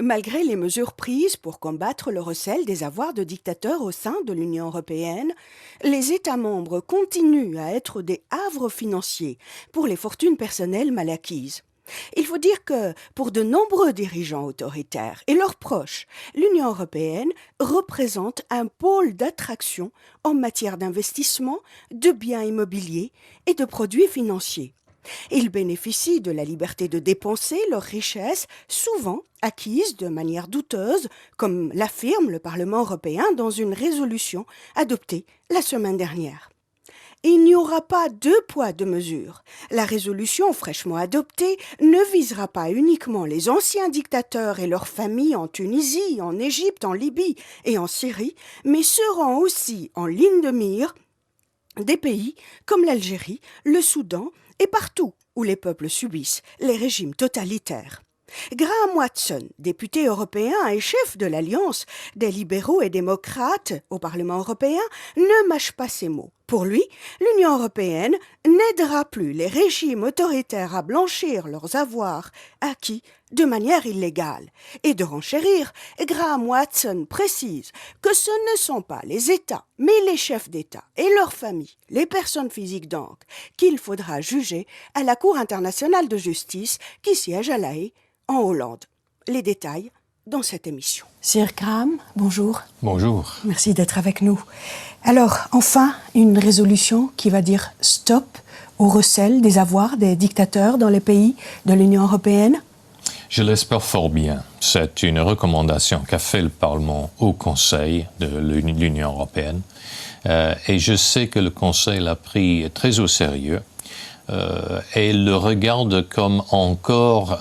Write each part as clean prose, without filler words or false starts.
Malgré les mesures prises pour combattre le recel des avoirs de dictateurs au sein de l'Union européenne, les États membres continuent à être des havres financiers pour les fortunes personnelles mal acquises. Il faut dire que, pour de nombreux dirigeants autoritaires et leurs proches, l'Union européenne représente un pôle d'attraction en matière d'investissement, de biens immobiliers et de produits financiers. Ils bénéficient de la liberté de dépenser leurs richesses, souvent acquises de manière douteuse, comme l'affirme le Parlement européen dans une résolution adoptée la semaine dernière. Il n'y aura pas deux poids, deux mesures. La résolution fraîchement adoptée ne visera pas uniquement les anciens dictateurs et leurs familles en Tunisie, en Égypte, en Libye et en Syrie, mais sera aussi en ligne de mire des pays comme l'Algérie, le Soudan et partout où les peuples subissent les régimes totalitaires. Graham Watson, député européen et chef de l'Alliance des libéraux et démocrates au Parlement européen, ne mâche pas ses mots. Pour lui, l'Union européenne n'aidera plus les régimes autoritaires à blanchir leurs avoirs acquis de manière illégale. Et de renchérir, Graham Watson précise que ce ne sont pas les États, mais les chefs d'État et leurs familles, les personnes physiques donc, qu'il faudra juger à la Cour internationale de justice qui siège à La Haye, en Hollande. Les détails dans cette émission. Sir Graham, bonjour. Bonjour. Merci d'être avec nous. Alors, enfin, une résolution qui va dire stop au recel des avoirs des dictateurs dans les pays de l'Union européenne? Je l'espère fort bien. C'est une recommandation qu'a fait le Parlement au Conseil de l'Union européenne. Et je sais que le Conseil l'a pris très au sérieux et le regarde comme encore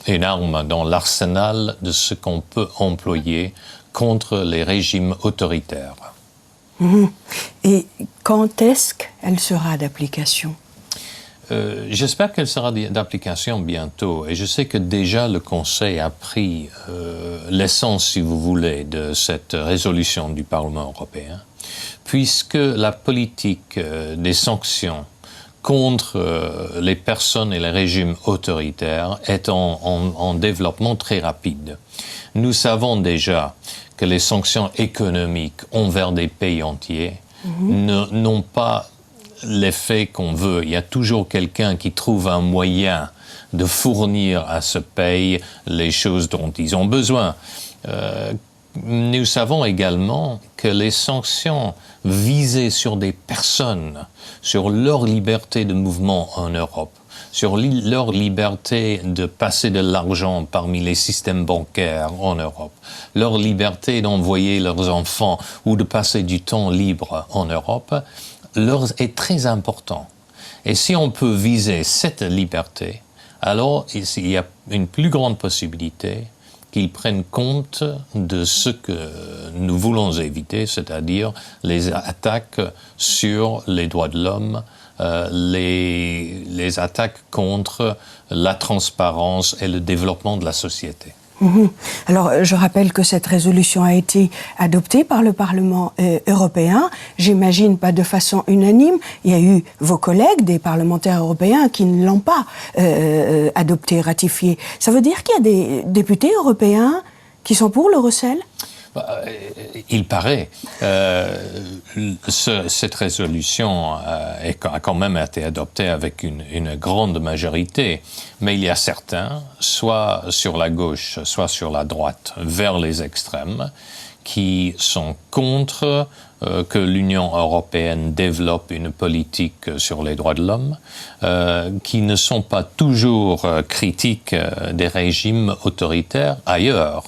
une arme dans l'arsenal de ce qu'on peut employer contre les régimes autoritaires. Et quand est-ce qu'elle sera d'application? J'espère qu'elle sera d'application bientôt. Et je sais que déjà le Conseil a pris l'essence, si vous voulez, de cette résolution du Parlement européen, puisque la politique des sanctions contre les personnes et les régimes autoritaires est en développement très rapide. Nous savons déjà que les sanctions économiques envers des pays entiers n'ont pas l'effet qu'on veut. Il y a toujours quelqu'un qui trouve un moyen de fournir à ce pays les choses dont ils ont besoin. Nous savons également que les sanctions visées sur des personnes, sur leur liberté de mouvement en Europe, sur leur liberté de passer de l'argent parmi les systèmes bancaires en Europe, leur liberté d'envoyer leurs enfants ou de passer du temps libre en Europe, est très important. Et si on peut viser cette liberté, alors il y a une plus grande possibilité qu'ils prennent compte de ce que nous voulons éviter, c'est-à-dire les attaques sur les droits de l'homme, les attaques contre la transparence et le développement de la société. Alors, je rappelle que cette résolution a été adoptée par le Parlement européen. J'imagine pas de façon unanime. Il y a eu vos collègues, des parlementaires européens, qui ne l'ont pas adoptée, ratifiée. Ça veut dire qu'il y a des députés européens qui sont pour le recel ? Il paraît. Cette résolution a quand même été adoptée avec une grande majorité, mais il y a certains, soit sur la gauche, soit sur la droite, vers les extrêmes, qui sont contre que l'Union européenne développe une politique sur les droits de l'homme, qui ne sont pas toujours critiques des régimes autoritaires ailleurs.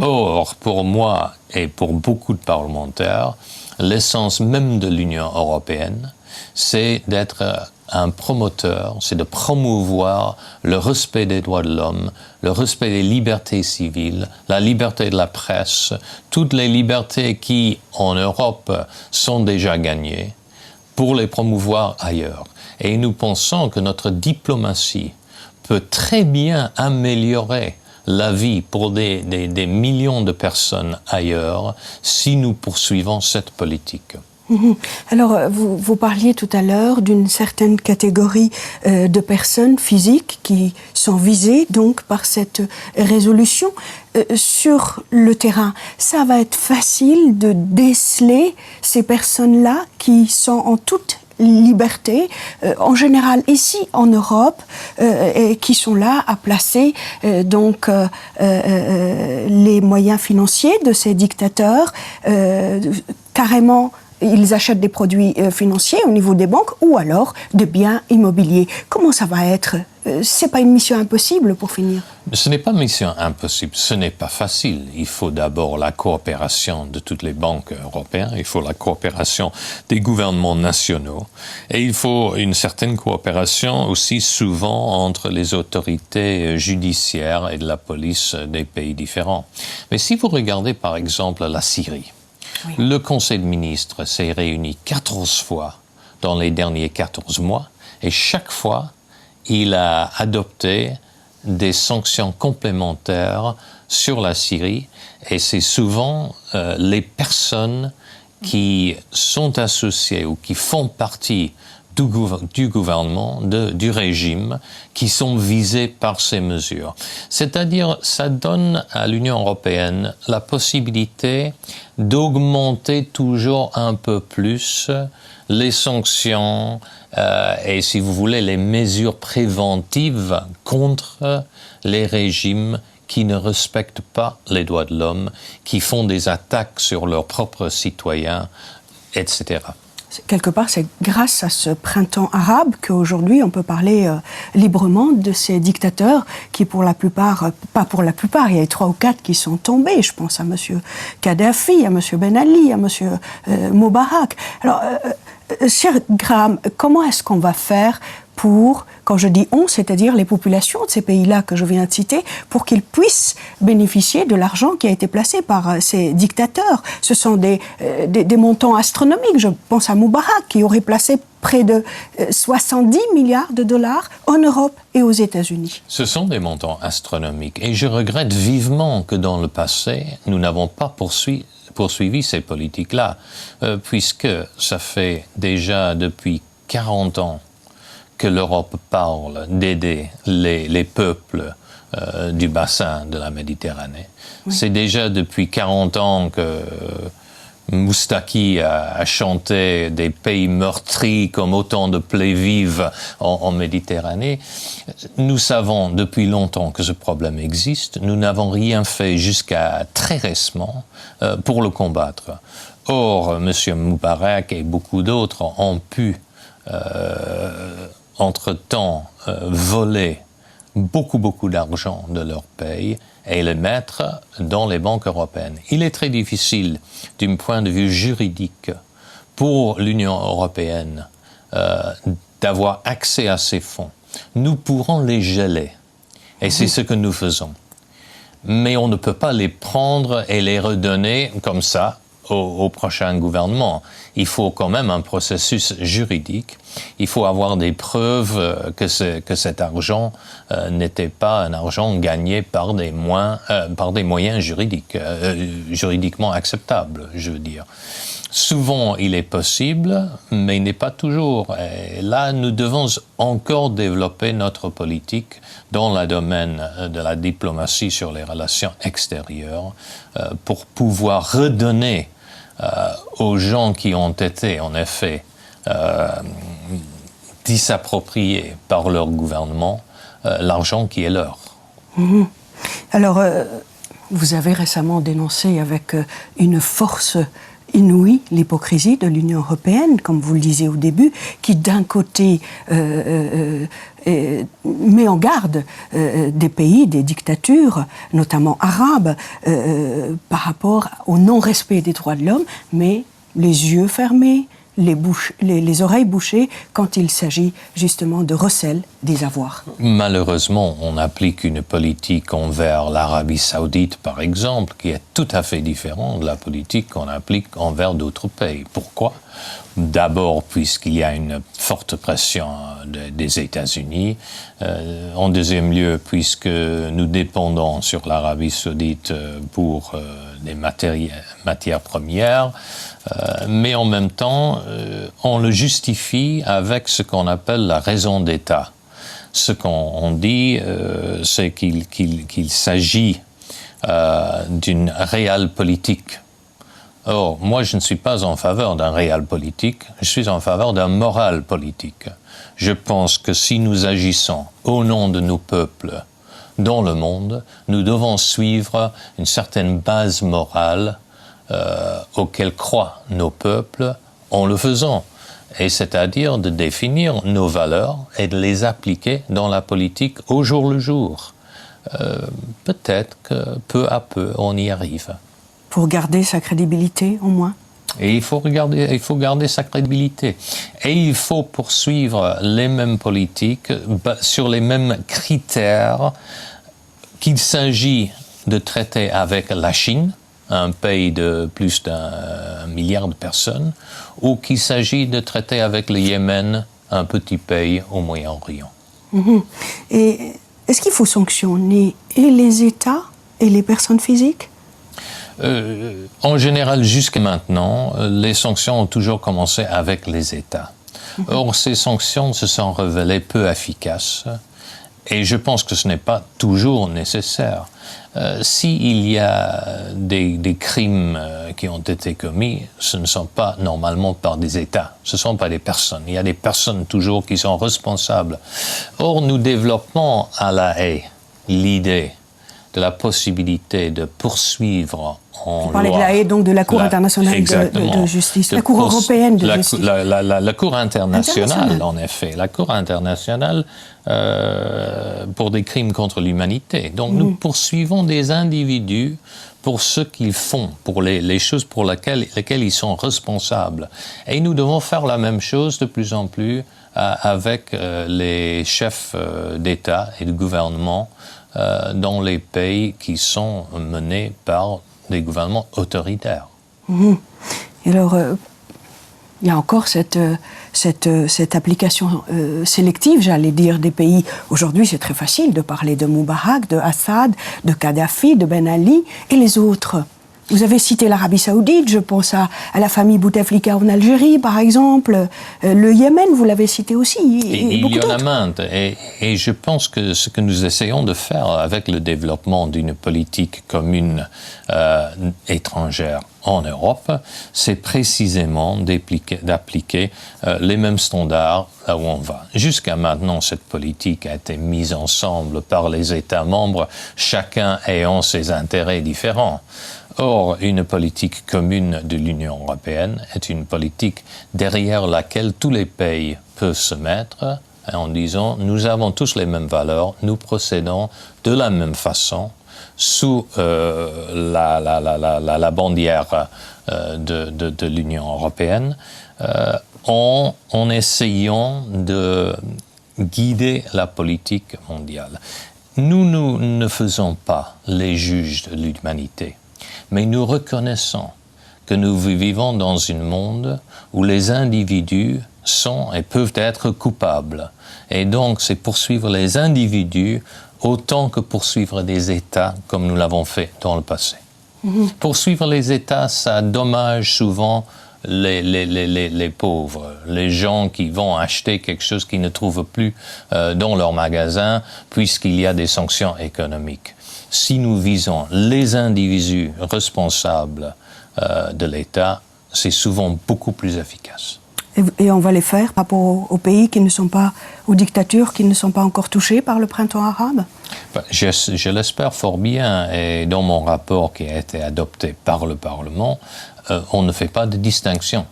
Or, pour moi et pour beaucoup de parlementaires, l'essence même de l'Union européenne, c'est d'être un promoteur, c'est de promouvoir le respect des droits de l'homme, le respect des libertés civiles, la liberté de la presse, toutes les libertés qui, en Europe, sont déjà gagnées, pour les promouvoir ailleurs. Et nous pensons que notre diplomatie peut très bien améliorer la vie pour des millions de personnes ailleurs si nous poursuivons cette politique. Alors, vous parliez tout à l'heure d'une certaine catégorie de personnes physiques qui sont visées donc par cette résolution. Sur le terrain, ça va être facile de déceler ces personnes-là qui sont en toute liberté, en général ici en Europe, et qui sont là à placer les moyens financiers de ces dictateurs carrément. Ils achètent des produits financiers au niveau des banques ou alors des biens immobiliers. Comment ça va être? C'est pas une mission impossible pour finir? Ce n'est pas une mission impossible, ce n'est pas facile. Il faut d'abord la coopération de toutes les banques européennes, il faut la coopération des gouvernements nationaux et il faut une certaine coopération aussi souvent entre les autorités judiciaires et de la police des pays différents. Mais si vous regardez par exemple la Syrie, oui. Le Conseil de ministres s'est réuni 14 fois dans les derniers 14 mois et chaque fois, il a adopté des sanctions complémentaires sur la Syrie et c'est souvent les personnes qui sont associées ou qui font partie du gouvernement, du régime, qui sont visés par ces mesures. C'est-à-dire, ça donne à l'Union européenne la possibilité d'augmenter toujours un peu plus les sanctions et, si vous voulez, les mesures préventives contre les régimes qui ne respectent pas les droits de l'homme, qui font des attaques sur leurs propres citoyens, etc. Quelque part, c'est grâce à ce printemps arabe qu'aujourd'hui on peut parler librement de ces dictateurs qui, pour la plupart, pas pour la plupart, il y a 3 ou 4 qui sont tombés. Je pense à M. Kadhafi, à M. Ben Ali, à M. Moubarak. Alors, cher Graham, comment est-ce qu'on va faire pour, quand je dis on, c'est-à-dire les populations de ces pays-là que je viens de citer, pour qu'ils puissent bénéficier de l'argent qui a été placé par ces dictateurs? Ce sont des montants astronomiques. Je pense à Moubarak qui aurait placé près de 70 milliards de dollars en Europe et aux États-Unis. Ce sont des montants astronomiques et je regrette vivement que dans le passé, nous n'avons pas poursuivi ces politiques-là, puisque ça fait déjà depuis 40 ans que l'Europe parle d'aider les peuples du bassin de la Méditerranée. Oui. C'est déjà depuis 40 ans que Moustaki a chanté des pays meurtris comme autant de plaies vives en Méditerranée. Nous savons depuis longtemps que ce problème existe. Nous n'avons rien fait jusqu'à très récemment pour le combattre. Or, M. Moubarak et beaucoup d'autres ont pu entre-temps voler beaucoup d'argent de leur pays et le mettre dans les banques européennes. Il est très difficile, d'un point de vue juridique, pour l'Union européenne d'avoir accès à ces fonds. Nous pourrons les geler, et c'est ce que nous faisons. Mais on ne peut pas les prendre et les redonner comme ça au prochain gouvernement. Il faut quand même un processus juridique. Il faut avoir des preuves que cet argent n'était pas un argent gagné par des moyens juridiques, juridiquement acceptables, je veux dire. Souvent, il est possible, mais il n'est pas toujours. Et là, nous devons encore développer notre politique dans le domaine de la diplomatie sur les relations extérieures pour pouvoir redonner aux gens qui ont été, en effet, disappropriés par leur gouvernement, l'argent qui est leur. Mmh. Alors, vous avez récemment dénoncé avec une force inouïe l'hypocrisie de l'Union européenne, comme vous le disiez au début, qui d'un côté met en garde des pays, des dictatures, notamment arabes, par rapport au non-respect des droits de l'homme, mais les yeux fermés, les oreilles bouchées quand il s'agit justement de recel des avoirs. Malheureusement, on applique une politique envers l'Arabie saoudite, par exemple, qui est tout à fait différente de la politique qu'on applique envers d'autres pays. Pourquoi ? D'abord, puisqu'il y a une forte pression des États-Unis. En deuxième lieu, puisque nous dépendons sur l'Arabie saoudite pour des matières premières. Mais en même temps, on le justifie avec ce qu'on appelle la raison d'État. Ce qu'on dit, c'est qu'il s'agit d'une réelle politique. Or, moi, je ne suis pas en faveur d'un réel politique, je suis en faveur d'un moral politique. Je pense que si nous agissons au nom de nos peuples dans le monde, nous devons suivre une certaine base morale auquel croient nos peuples en le faisant. Et c'est-à-dire de définir nos valeurs et de les appliquer dans la politique au jour le jour. Peut-être que peu à peu, on y arrive. Pour garder sa crédibilité, au moins. Et il faut garder sa crédibilité. Et il faut poursuivre les mêmes politiques sur les mêmes critères qu'il s'agit de traiter avec la Chine, un pays de plus d'1 milliard de personnes, ou qu'il s'agit de traiter avec le Yémen, un petit pays au Moyen-Orient. Et est-ce qu'il faut sanctionner et les États et les personnes physiques ? En général, jusqu'à maintenant, les sanctions ont toujours commencé avec les États. Or, ces sanctions se sont révélées peu efficaces et je pense que ce n'est pas toujours nécessaire. S'il y a des crimes qui ont été commis, ce ne sont pas normalement par des États, ce ne sont pas des personnes. Il y a des personnes toujours qui sont responsables. Or, nous développons à La Haye l'idée de la possibilité de poursuivre en loi. Vous parlez de La Haye, donc de la Cour internationale de justice, la Cour européenne de justice. La Cour internationale, en effet. La Cour internationale pour des crimes contre l'humanité. Donc nous poursuivons des individus pour ce qu'ils font, pour les choses pour lesquelles ils sont responsables. Et nous devons faire la même chose de plus en plus avec les chefs d'État et de gouvernement dans les pays qui sont menés par des gouvernements autoritaires. Et alors, il y a encore cette application sélective, j'allais dire, des pays. Aujourd'hui, c'est très facile de parler de Moubarak, de Assad, de Kadhafi, de Ben Ali et les autres. Vous avez cité l'Arabie Saoudite, je pense à la famille Bouteflika en Algérie, par exemple. Le Yémen, vous l'avez cité aussi. Et il y en a maintes. Et je pense que ce que nous essayons de faire avec le développement d'une politique commune étrangère en Europe, c'est précisément d'appliquer les mêmes standards là où on va. Jusqu'à maintenant, cette politique a été mise ensemble par les États membres, chacun ayant ses intérêts différents. Or, une politique commune de l'Union européenne est une politique derrière laquelle tous les pays peuvent se mettre en disant « nous avons tous les mêmes valeurs, nous procédons de la même façon sous la bandière de l'Union européenne en essayant de guider la politique mondiale. » Nous ne faisons pas les juges de l'humanité. Mais nous reconnaissons que nous vivons dans un monde où les individus sont et peuvent être coupables. Et donc, c'est poursuivre les individus autant que poursuivre des États, comme nous l'avons fait dans le passé. Poursuivre les États, ça dommage souvent les pauvres, les gens qui vont acheter quelque chose qu'ils ne trouvent plus dans leur magasin, puisqu'il y a des sanctions économiques. Si nous visons les individus responsables de l'État, c'est souvent beaucoup plus efficace. Et on va les faire par rapport aux pays qui ne sont pas, aux dictatures qui ne sont pas encore touchées par le printemps arabe? Je l'espère fort bien. Et dans mon rapport qui a été adopté par le Parlement, on ne fait pas de distinction.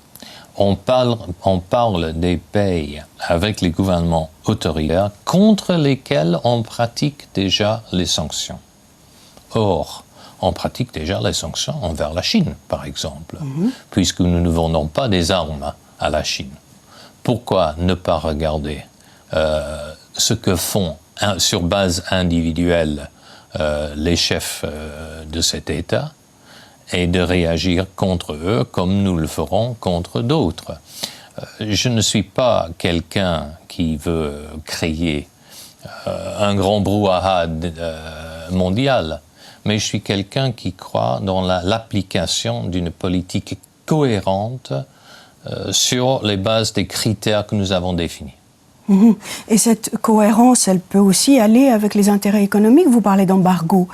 On parle des pays avec les gouvernements autoritaires contre lesquels on pratique déjà les sanctions. Or, on pratique déjà les sanctions envers la Chine, par exemple, puisque nous ne vendons pas des armes à la Chine. Pourquoi ne pas regarder ce que font, sur base individuelle, les chefs de cet État et de réagir contre eux comme nous le ferons contre d'autres. Je ne suis pas quelqu'un qui veut créer un grand brouhaha mondial, mais je suis quelqu'un qui croit dans l'application d'une politique cohérente sur les bases des critères que nous avons définis. Et cette cohérence, elle peut aussi aller avec les intérêts économiques. Vous parlez d'embargo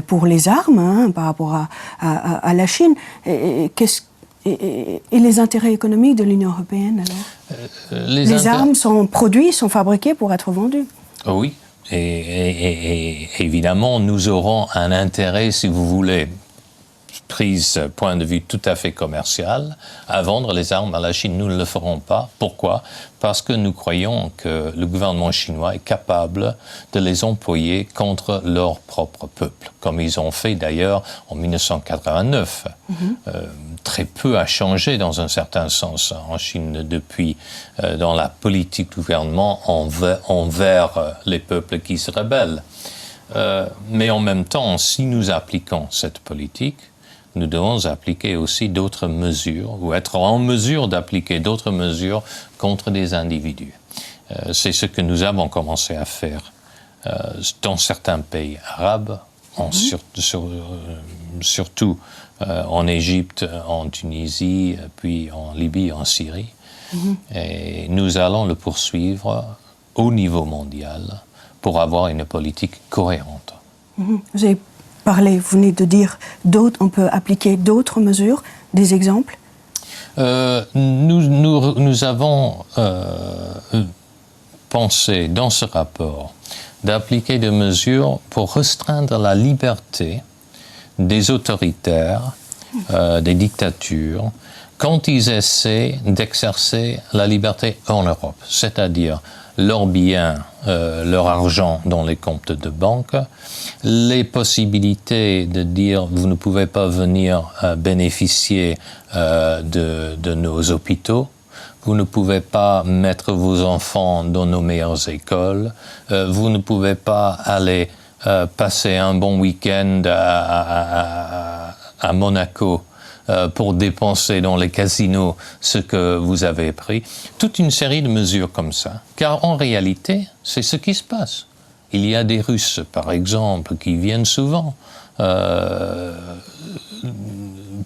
pour les armes par rapport à la Chine. Et les intérêts économiques de l'Union européenne, alors les armes sont produites, sont fabriquées pour être vendues. Oui, et évidemment, nous aurons un intérêt, si vous voulez, prise point de vue tout à fait commercial, à vendre les armes à la Chine. Nous ne le ferons pas. Pourquoi? Parce que nous croyons que le gouvernement chinois est capable de les employer contre leur propre peuple, comme ils ont fait d'ailleurs en 1989. Très peu a changé dans un certain sens en Chine depuis dans la politique du gouvernement envers les peuples qui se rebellent. Mais en même temps, si nous appliquons cette politique, nous devons appliquer aussi d'autres mesures, ou être en mesure d'appliquer d'autres mesures contre des individus. C'est ce que nous avons commencé à faire dans certains pays arabes, surtout en Égypte, en Tunisie, puis en Libye, en Syrie. Et nous allons le poursuivre au niveau mondial pour avoir une politique cohérente. Vous avez parlé, vous venez de dire, on peut appliquer d'autres mesures, des exemples? Nous avons pensé dans ce rapport d'appliquer des mesures pour restreindre la liberté des autoritaires, des dictatures, quand ils essaient d'exercer la liberté en Europe, c'est-à-dire leurs biens, leur argent dans les comptes de banque, les possibilités de dire vous ne pouvez pas venir bénéficier de nos hôpitaux, vous ne pouvez pas mettre vos enfants dans nos meilleures écoles, vous ne pouvez pas aller passer un bon week-end à Monaco pour dépenser dans les casinos ce que vous avez pris. Toute une série de mesures comme ça. Car en réalité, c'est ce qui se passe. Il y a des Russes, par exemple, qui viennent souvent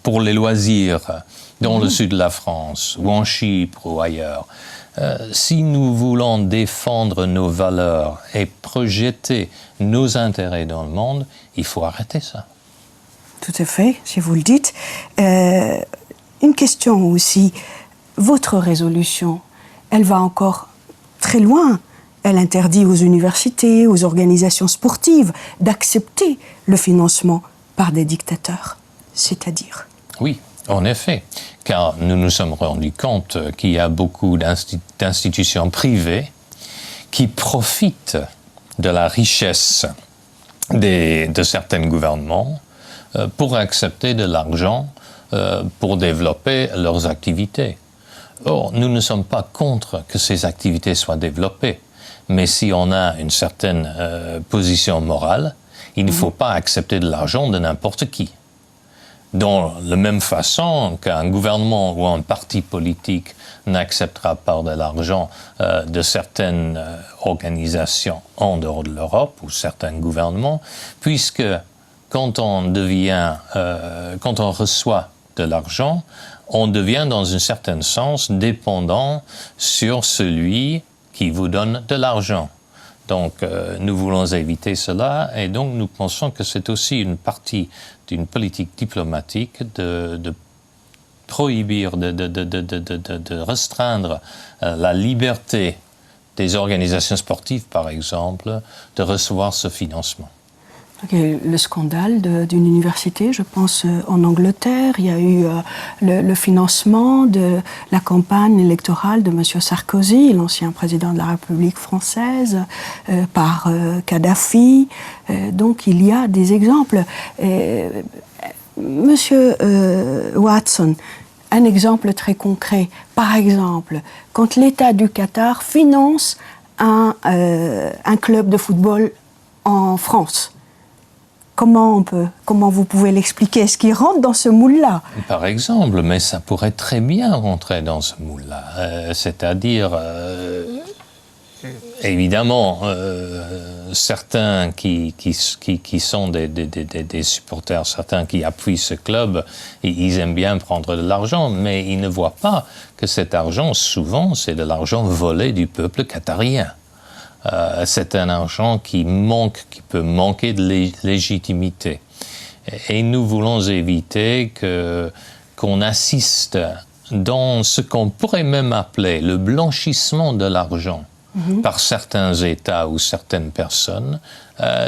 pour les loisirs dans le sud de la France, ou en Chypre, ou ailleurs. Si nous voulons défendre nos valeurs et projeter nos intérêts dans le monde, il faut arrêter ça. Tout à fait, si vous le dites. Une question aussi. Votre résolution, elle va encore très loin. Elle interdit aux universités, aux organisations sportives d'accepter le financement par des dictateurs. C'est-à-dire? Oui, en effet. Car nous nous sommes rendus compte qu'il y a beaucoup d'institutions privées qui profitent de la richesse de certains gouvernements pour accepter de l'argent pour développer leurs activités. Or, nous ne sommes pas contre que ces activités soient développées, mais si on a une certaine position morale, il ne faut pas accepter de l'argent de n'importe qui. Dans la même façon qu'un gouvernement ou un parti politique n'acceptera pas de l'argent de certaines organisations en dehors de l'Europe ou certains gouvernements, puisque quand on reçoit de l'argent, on devient dans un certain sens dépendant sur celui qui vous donne de l'argent. Donc nous voulons éviter cela et donc nous pensons que c'est aussi une partie d'une politique diplomatique de prohibir, de restreindre la liberté des organisations sportives, par exemple, de recevoir ce financement. Okay, le scandale d'une université, je pense en Angleterre, il y a eu le financement de la campagne électorale de M. Sarkozy, l'ancien président de la République française, par Kadhafi. Donc il y a des exemples. Monsieur Watson, un exemple très concret. Par exemple, quand l'État du Qatar finance un club de football en France, Comment vous pouvez l'expliquer? Est-ce qu'il rentre dans ce moule-là? Par exemple, mais ça pourrait très bien rentrer dans ce moule-là. C'est-à-dire, évidemment, certains qui sont des supporters, certains qui appuient ce club, ils aiment bien prendre de l'argent, mais ils ne voient pas que cet argent, souvent, c'est de l'argent volé du peuple qatarien. C'est un argent qui peut manquer de légitimité. Et nous voulons éviter qu'on assiste dans ce qu'on pourrait même appeler le blanchissement de l'argent par certains États ou certaines personnes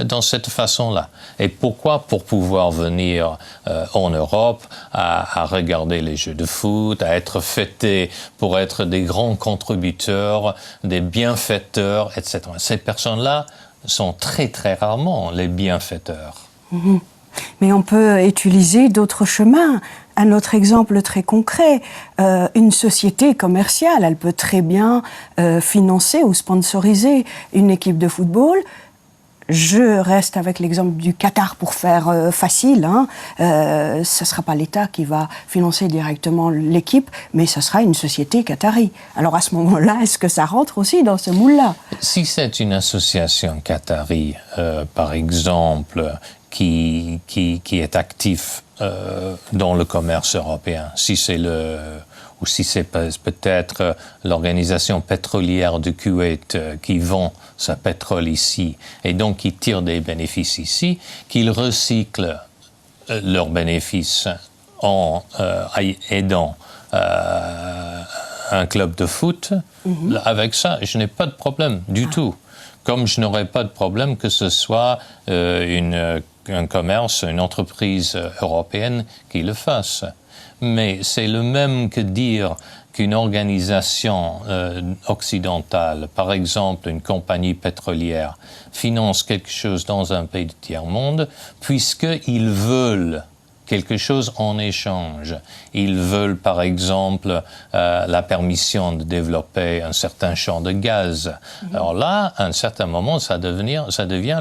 dans cette façon-là. Et pourquoi? Pour pouvoir venir en Europe à regarder les jeux de foot, à être fêtés pour être des grands contributeurs, des bienfaiteurs, etc. Ces personnes-là sont très très rarement les bienfaiteurs. Mais on peut utiliser d'autres chemins. Un autre exemple très concret, une société commerciale, elle peut très bien financer ou sponsoriser une équipe de football. Je reste avec l'exemple du Qatar pour faire facile. Ce ne sera pas l'État qui va financer directement l'équipe, mais ce sera une société qatari. Alors à ce moment-là, est-ce que ça rentre aussi dans ce moule-là? Si c'est une association qatari, par exemple, qui est actif dans le commerce européen, si c'est peut-être l'organisation pétrolière du Koweït qui vend sa pétrole ici et donc qui tire des bénéfices ici, qu'ils recyclent leurs bénéfices en aidant un club de foot, avec ça, je n'ai pas de problème du tout. Comme je n'aurais pas de problème que ce soit un commerce, une entreprise européenne qui le fasse. Mais c'est le même que dire qu'une organisation occidentale, par exemple une compagnie pétrolière, finance quelque chose dans un pays du tiers-monde, puisqu'ils veulent quelque chose en échange. Ils veulent, par exemple, la permission de développer un certain champ de gaz. Alors là, à un certain moment, ça devient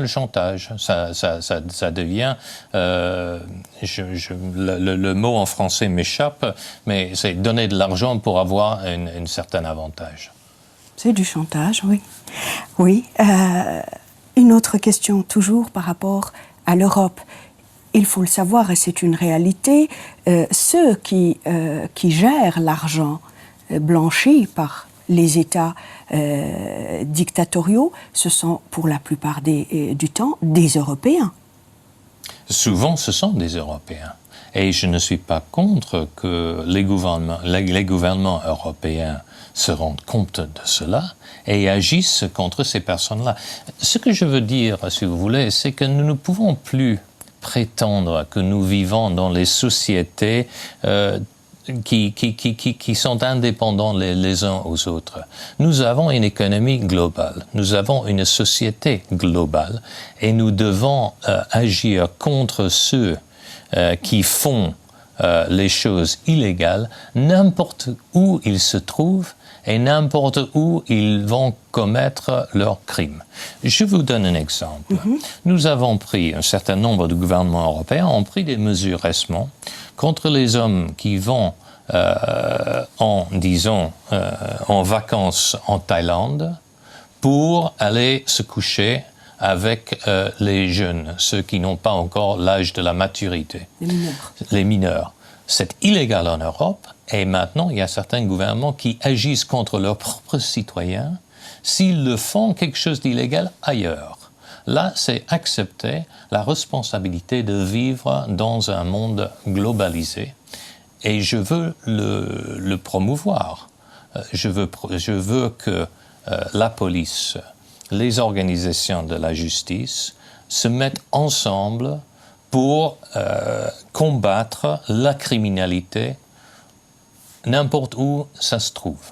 le chantage. Ça devient... le mot en français m'échappe, mais c'est donner de l'argent pour avoir un certain avantage. C'est du chantage, oui. Oui. Une autre question, toujours par rapport à l'Europe. Il faut le savoir, et c'est une réalité, ceux qui gèrent l'argent blanchi par les États dictatoriaux, ce sont pour la plupart du temps des Européens. Souvent, ce sont des Européens. Et je ne suis pas contre que les gouvernements européens se rendent compte de cela et agissent contre ces personnes-là. Ce que je veux dire, si vous voulez, c'est que nous ne pouvons plus prétendre que nous vivons dans les sociétés qui sont indépendants les uns aux autres. Nous avons une économie globale, nous avons une société globale et nous devons agir contre ceux qui font les choses illégales n'importe où ils se trouvent et n'importe où ils vont commettre leurs crimes. Je vous donne un exemple. Nous avons pris, un certain nombre de gouvernements européens ont pris des mesures récemment contre les hommes qui vont en vacances en Thaïlande pour aller se coucher avec les jeunes, ceux qui n'ont pas encore l'âge de la maturité. Les mineurs. C'est illégal en Europe et maintenant il y a certains gouvernements qui agissent contre leurs propres citoyens s'ils le font quelque chose d'illégal ailleurs. Là, c'est accepter la responsabilité de vivre dans un monde globalisé et je veux le promouvoir. Je veux que la police, les organisations de la justice se mettent ensemble pour combattre la criminalité n'importe où ça se trouve.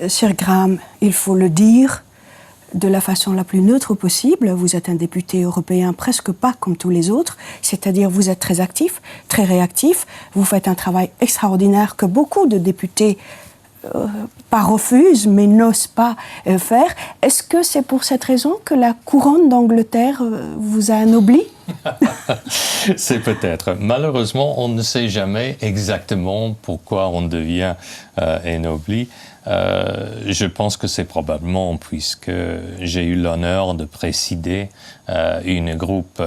Sir Graham, il faut le dire de la façon la plus neutre possible. Vous êtes un député européen presque pas comme tous les autres, c'est-à-dire vous êtes très actif, très réactif, vous faites un travail extraordinaire que beaucoup de députés pas refuse, mais n'ose pas faire. Est-ce que c'est pour cette raison que la couronne d'Angleterre vous a anobli? C'est peut-être. Malheureusement, on ne sait jamais exactement pourquoi on devient ennobli. Je pense que c'est probablement puisque j'ai eu l'honneur de présider une groupe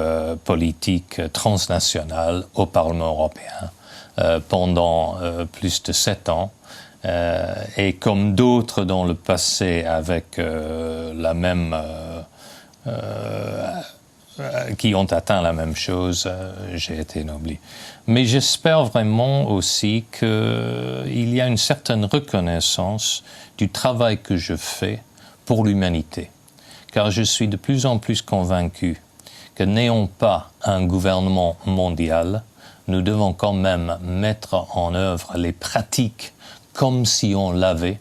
politique transnational au Parlement européen pendant plus de 7 ans. Et comme d'autres dans le passé avec la même... qui ont atteint la même chose, j'ai été ennobli. Mais j'espère vraiment aussi qu'il y a une certaine reconnaissance du travail que je fais pour l'humanité. Car je suis de plus en plus convaincu que n'ayons pas un gouvernement mondial, nous devons quand même mettre en œuvre les pratiques comme si on l'avait,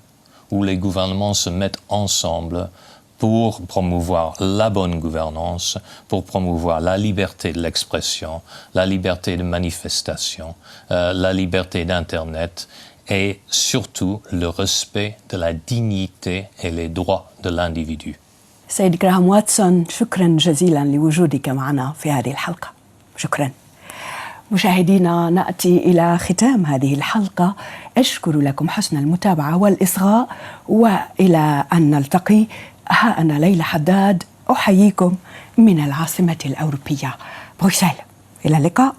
où les gouvernements se mettent ensemble pour promouvoir la bonne gouvernance, pour promouvoir la liberté de l'expression, la liberté de manifestation, la liberté d'Internet et surtout le respect de la dignité et les droits de l'individu. سيد جراهام واتسون، شكرا جزيلا لوجودك معنا في هذه الحلقة. شكرا. مشاهدينا، نأتي إلى ختام هذه الحلقة. أشكر لكم حسن المتابعة والإصغاء، وإلى أن نلتقي. ها أنا ليلى حداد أحييكم من العاصمة الأوروبية بروكسل. إلى اللقاء.